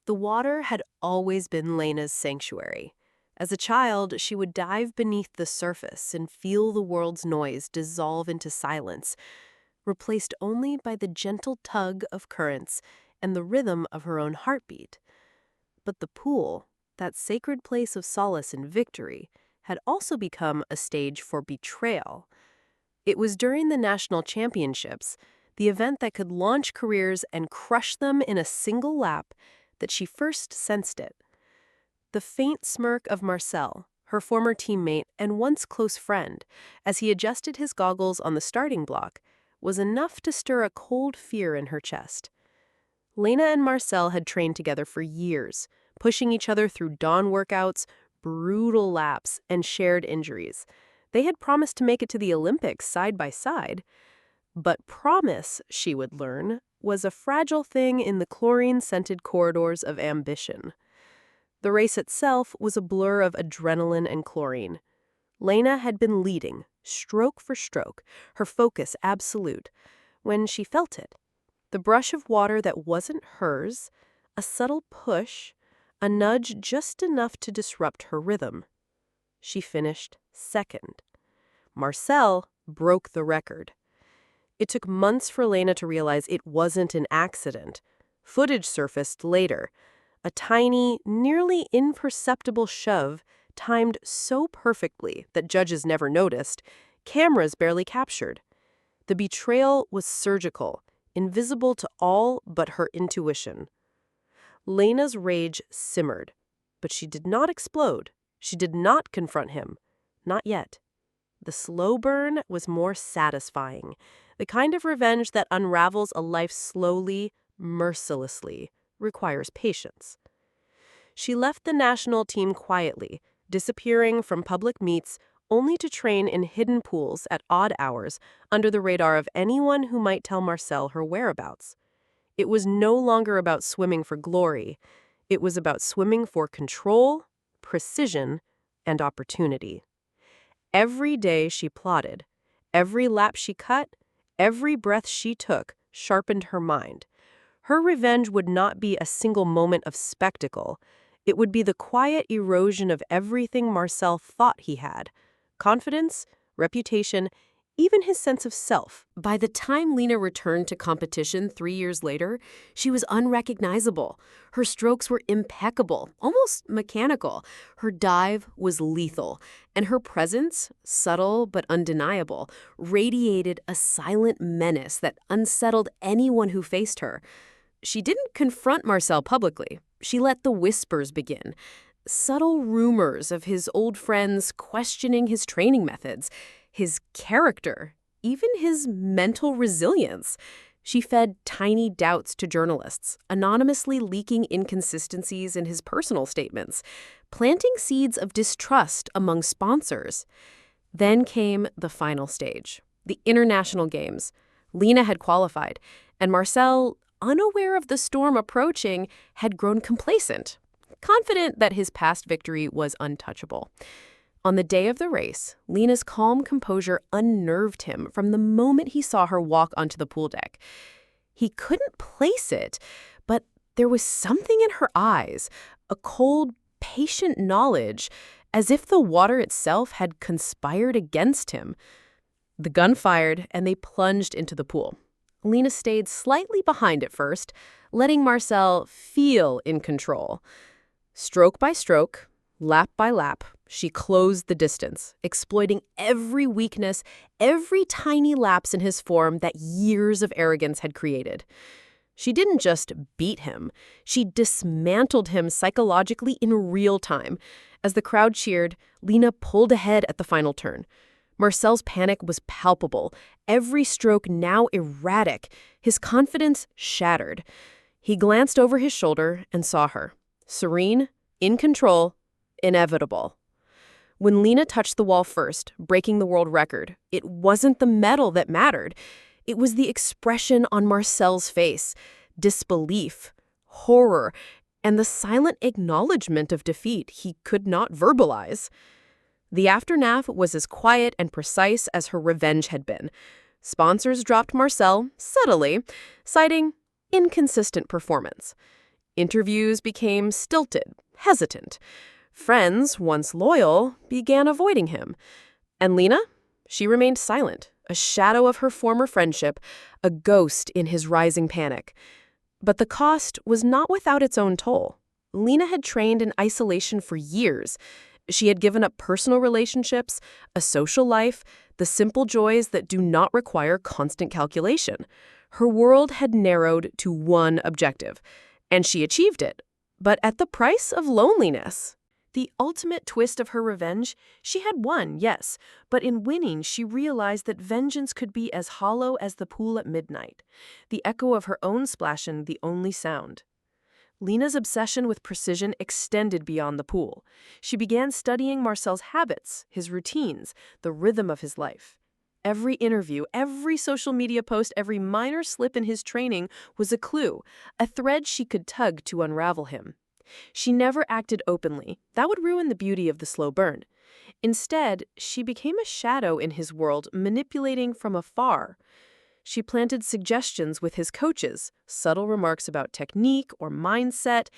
The water had always been Lena's sanctuary. As a child, she would dive beneath the surface and feel the world's noise dissolve into silence, replaced only by the gentle tug of currents and the rhythm of her own heartbeat. But the pool, that sacred place of solace and victory, had also become a stage for betrayal. It was during the national championships, the event that could launch careers and crush them in a single lap, that she first sensed it. The faint smirk of Marcel, her former teammate and once close friend, as he adjusted his goggles on the starting block, was enough to stir a cold fear in her chest. Lena and Marcel had trained together for years, pushing each other through dawn workouts, brutal laps, and shared injuries. They had promised to make it to the Olympics side by side. But promise, she would learn, was a fragile thing in the chlorine-scented corridors of ambition. The race itself was a blur of adrenaline and chlorine. Lena had been leading, stroke for stroke, her focus absolute, when she felt it. The brush of water that wasn't hers, a subtle push, a nudge just enough to disrupt her rhythm. She finished second. Marcel broke the record. It took months for Lena to realize it wasn't an accident. Footage surfaced later. A tiny, nearly imperceptible shove, timed so perfectly that judges never noticed, cameras barely captured. The betrayal was surgical, invisible to all but her intuition. Lena's rage simmered, but she did not explode. She did not confront him. Not yet. The slow burn was more satisfying, the kind of revenge that unravels a life slowly, mercilessly, requires patience. She left the national team quietly, disappearing from public meets only to train in hidden pools at odd hours under the radar of anyone who might tell Marcel her whereabouts. It was no longer about swimming for glory. It was about swimming for control, precision, and opportunity. Every day she plotted, every lap she cut, every breath she took sharpened her mind. Her revenge would not be a single moment of spectacle. It would be the quiet erosion of everything Marcel thought he had: confidence, reputation, even his sense of self. By the time Lena returned to competition 3 years later, she was unrecognizable. Her strokes were impeccable, almost mechanical. Her dive was lethal, and her presence, subtle but undeniable, radiated a silent menace that unsettled anyone who faced her. She didn't confront Marcel publicly. She let the whispers begin. Subtle rumors of his old friends questioning his training methods, his character, even his mental resilience. She fed tiny doubts to journalists, anonymously leaking inconsistencies in his personal statements, planting seeds of distrust among sponsors. Then came the final stage, the international games. Lena had qualified, and Marcel, unaware of the storm approaching, had grown complacent, confident that his past victory was untouchable. On the day of the race, Lena's calm composure unnerved him from the moment he saw her walk onto the pool deck. He couldn't place it, but there was something in her eyes, a cold, patient knowledge, as if the water itself had conspired against him. The gun fired, and they plunged into the pool. Lena stayed slightly behind at first, letting Marcel feel in control. Stroke by stroke, lap by lap, she closed the distance, exploiting every weakness, every tiny lapse in his form that years of arrogance had created. She didn't just beat him, she dismantled him psychologically in real time. As the crowd cheered, Lena pulled ahead at the final turn. Marcel's panic was palpable, every stroke now erratic, his confidence shattered. He glanced over his shoulder and saw her, serene, in control, inevitable. When Lena touched the wall first, breaking the world record, it wasn't the medal that mattered. It was the expression on Marcel's face: disbelief, horror, and the silent acknowledgement of defeat he could not verbalize. The aftermath was as quiet and precise as her revenge had been. Sponsors dropped Marcel, subtly, citing inconsistent performance. Interviews became stilted, hesitant. Friends, once loyal, began avoiding him. And Lena? She remained silent, a shadow of her former friendship, a ghost in his rising panic. But the cost was not without its own toll. Lena had trained in isolation for years. She had given up personal relationships, a social life, the simple joys that do not require constant calculation. Her world had narrowed to one objective, and she achieved it, but at the price of loneliness. The ultimate twist of her revenge, she had won, yes, but in winning she realized that vengeance could be as hollow as the pool at midnight, the echo of her own splashing the only sound. Lena's obsession with precision extended beyond the pool. She began studying Marcel's habits, his routines, the rhythm of his life. Every interview, every social media post, every minor slip in his training was a clue, a thread she could tug to unravel him. She never acted openly. That would ruin the beauty of the slow burn. Instead, she became a shadow in his world, manipulating from afar. She planted suggestions with his coaches, subtle remarks about technique or mindset.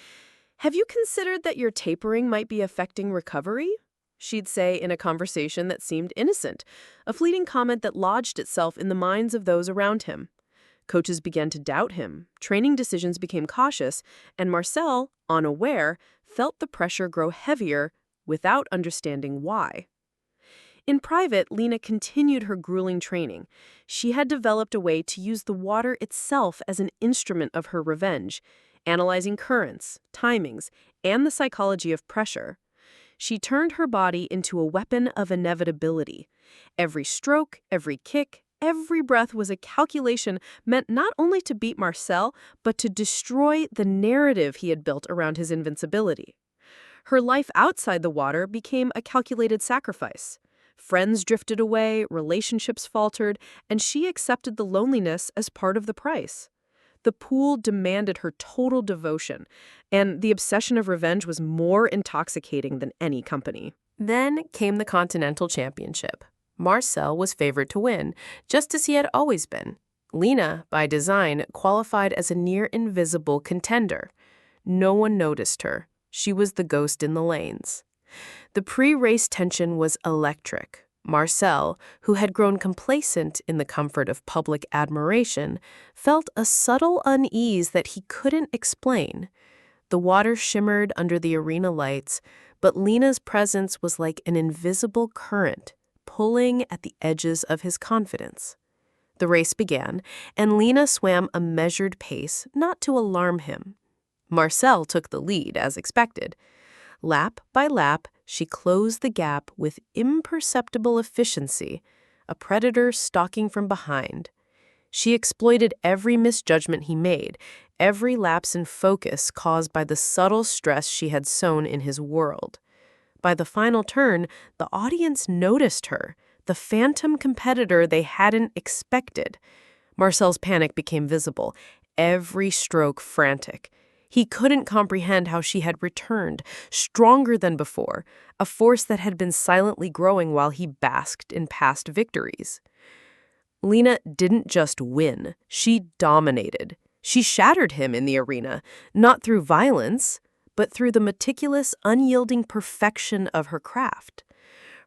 "Have you considered that your tapering might be affecting recovery?" She'd say in a conversation that seemed innocent, a fleeting comment that lodged itself in the minds of those around him. Coaches began to doubt him, training decisions became cautious, and Marcel, unaware, felt the pressure grow heavier without understanding why. In private, Lena continued her grueling training. She had developed a way to use the water itself as an instrument of her revenge, analyzing currents, timings, and the psychology of pressure. She turned her body into a weapon of inevitability. Every stroke, every kick, every breath was a calculation meant not only to beat Marcel, but to destroy the narrative he had built around his invincibility. Her life outside the water became a calculated sacrifice. Friends drifted away, relationships faltered, and she accepted the loneliness as part of the price. The pool demanded her total devotion, and the obsession of revenge was more intoxicating than any company. Then came the Continental Championship. Marcel was favored to win, just as he had always been. Lena, by design, qualified as a near-invisible contender. No one noticed her. She was the ghost in the lanes. The pre-race tension was electric. Marcel, who had grown complacent in the comfort of public admiration, felt a subtle unease that he couldn't explain. The water shimmered under the arena lights, but Lena's presence was like an invisible current, pulling at the edges of his confidence. The race began, and Lena swam a measured pace, not to alarm him. Marcel took the lead, as expected. Lap by lap, she closed the gap with imperceptible efficiency, a predator stalking from behind. She exploited every misjudgment he made, every lapse in focus caused by the subtle stress she had sown in his world. By the final turn, the audience noticed her, the phantom competitor they hadn't expected. Marcel's panic became visible, every stroke frantic. He couldn't comprehend how she had returned, stronger than before, a force that had been silently growing while he basked in past victories. Lena didn't just win, she dominated. She shattered him in the arena, not through violence, but through the meticulous, unyielding perfection of her craft.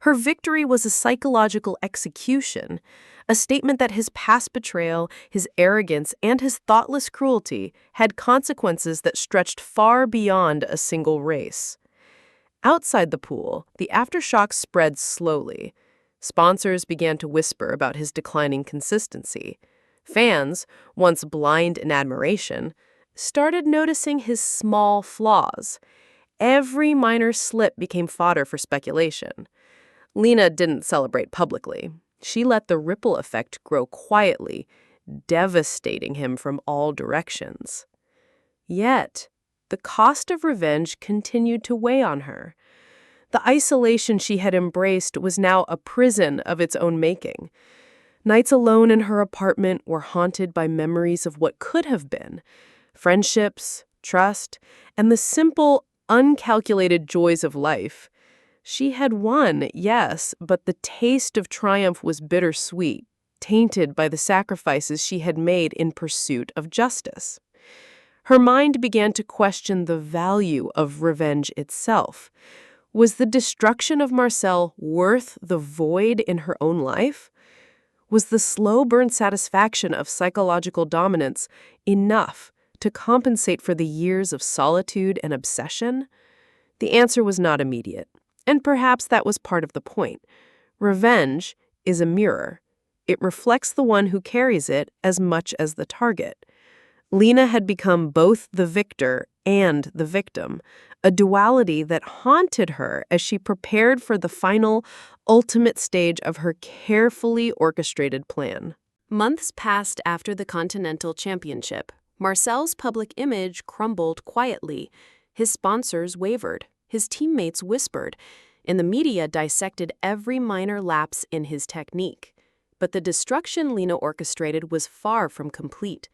Her victory was a psychological execution, a statement that his past betrayal, his arrogance, and his thoughtless cruelty had consequences that stretched far beyond a single race. Outside the pool, the aftershocks spread slowly. Sponsors began to whisper about his declining consistency. Fans, once blind in admiration, started noticing his small flaws. Every minor slip became fodder for speculation. Lena didn't celebrate publicly. She let the ripple effect grow quietly, devastating him from all directions. Yet, the cost of revenge continued to weigh on her. The isolation she had embraced was now a prison of its own making. Nights alone in her apartment were haunted by memories of what could have been, friendships, trust, and the simple, uncalculated joys of life. She had won, yes, but the taste of triumph was bittersweet, tainted by the sacrifices she had made in pursuit of justice. Her mind began to question the value of revenge itself. Was the destruction of Marcel worth the void in her own life? Was the slow burn satisfaction of psychological dominance enough to compensate for the years of solitude and obsession? The answer was not immediate, and perhaps that was part of the point. Revenge is a mirror. It reflects the one who carries it as much as the target. Lena had become both the victor and the victim, a duality that haunted her as she prepared for the final, ultimate stage of her carefully orchestrated plan. Months passed after the Continental Championship. Marcel's public image crumbled quietly. His sponsors wavered. His teammates whispered, and the media dissected every minor lapse in his technique. But the destruction Lena orchestrated was far from complete.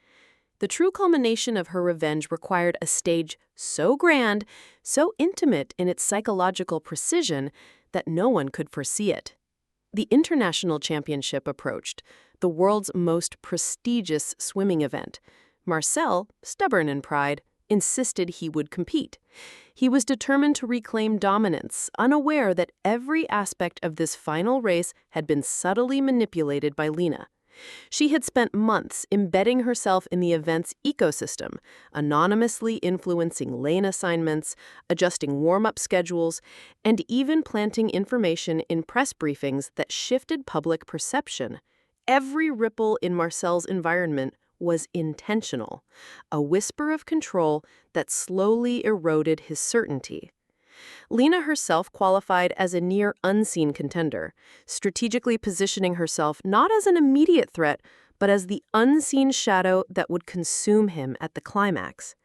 The true culmination of her revenge required a stage so grand, so intimate in its psychological precision, that no one could foresee it. The International Championship approached, the world's most prestigious swimming event. Marcel, stubborn in pride, insisted he would compete. He was determined to reclaim dominance, unaware that every aspect of this final race had been subtly manipulated by Lena. She had spent months embedding herself in the event's ecosystem, anonymously influencing lane assignments, adjusting warm-up schedules, and even planting information in press briefings that shifted public perception. Every ripple in Marcel's environment was intentional, a whisper of control that slowly eroded his certainty. Lena herself qualified as a near unseen contender, strategically positioning herself not as an immediate threat, but as the unseen shadow that would consume him at the climax.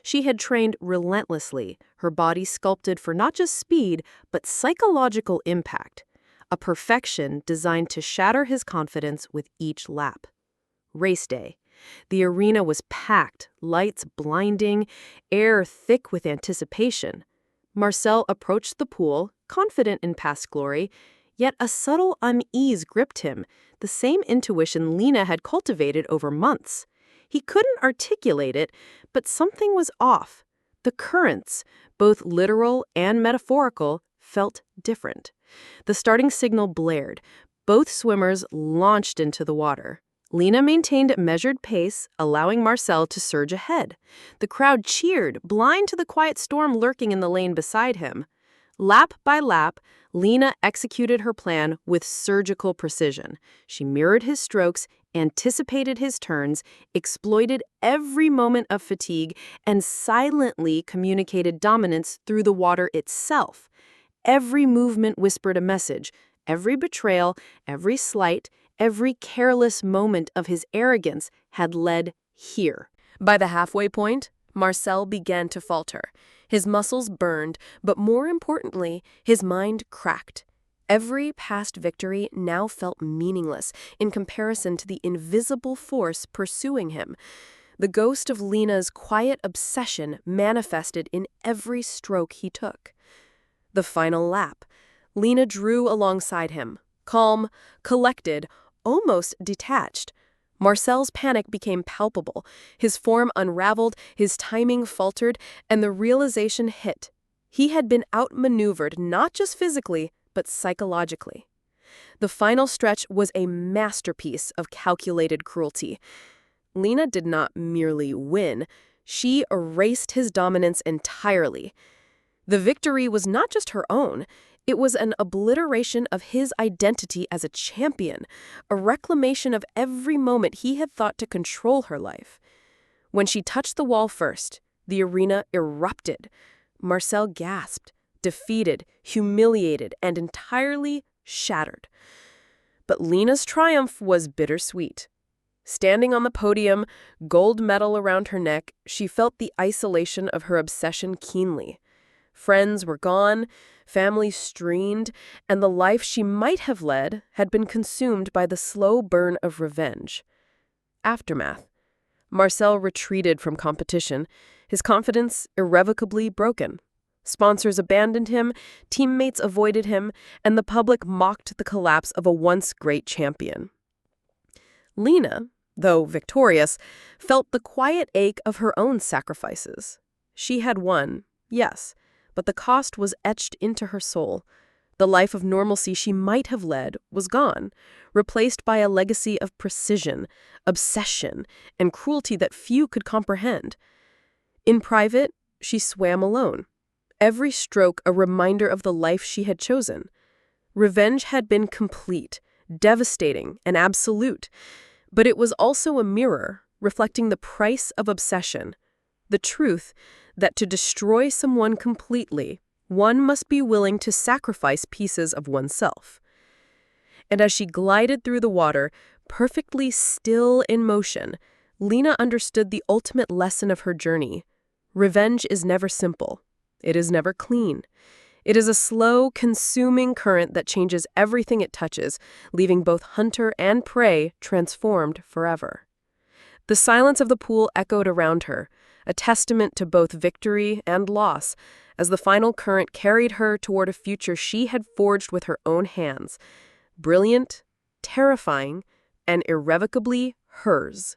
She had trained relentlessly, her body sculpted for not just speed, but psychological impact, a perfection designed to shatter his confidence with each lap. Race day. The arena was packed, lights blinding, air thick with anticipation. Marcel approached the pool, confident in past glory, yet a subtle unease gripped him, the same intuition Lena had cultivated over months. He couldn't articulate it, but something was off. The currents, both literal and metaphorical, felt different. The starting signal blared. Both swimmers launched into the water. Lena maintained a measured pace, allowing Marcel to surge ahead. The crowd cheered, blind to the quiet storm lurking in the lane beside him. Lap by lap, Lena executed her plan with surgical precision. She mirrored his strokes, anticipated his turns, exploited every moment of fatigue, and silently communicated dominance through the water itself. Every movement whispered a message. Every betrayal, every slight, every careless moment of his arrogance had led here. By the halfway point, Marcel began to falter. His muscles burned, but more importantly, his mind cracked. Every past victory now felt meaningless in comparison to the invisible force pursuing him. The ghost of Lena's quiet obsession manifested in every stroke he took. The final lap. Lena drew alongside him, calm, collected, almost detached. Marcel's panic became palpable. His form unraveled, his timing faltered, and the realization hit. He had been outmaneuvered not just physically, but psychologically. The final stretch was a masterpiece of calculated cruelty. Lena did not merely win, she erased his dominance entirely. The victory was not just her own. It was an obliteration of his identity as a champion, a reclamation of every moment he had thought to control her life. When she touched the wall first, the arena erupted. Marcel gasped, defeated, humiliated, and entirely shattered. But Lena's triumph was bittersweet. Standing on the podium, gold medal around her neck, she felt the isolation of her obsession keenly. Friends were gone, family streamed, and the life she might have led had been consumed by the slow burn of revenge. Aftermath. Marcel retreated from competition, his confidence irrevocably broken. Sponsors abandoned him, teammates avoided him, and the public mocked the collapse of a once great champion. Lena, though victorious, felt the quiet ache of her own sacrifices. She had won, yes, but the cost was etched into her soul. The life of normalcy she might have led was gone, replaced by a legacy of precision, obsession, and cruelty that few could comprehend. In private, she swam alone, every stroke a reminder of the life she had chosen. Revenge had been complete, devastating, and absolute, but it was also a mirror reflecting the price of obsession, the truth that to destroy someone completely, one must be willing to sacrifice pieces of oneself. And as she glided through the water, perfectly still in motion, Lena understood the ultimate lesson of her journey. Revenge is never simple. It is never clean. It is a slow, consuming current that changes everything it touches, leaving both hunter and prey transformed forever. The silence of the pool echoed around her, a testament to both victory and loss, as the final current carried her toward a future she had forged with her own hands, brilliant, terrifying, and irrevocably hers.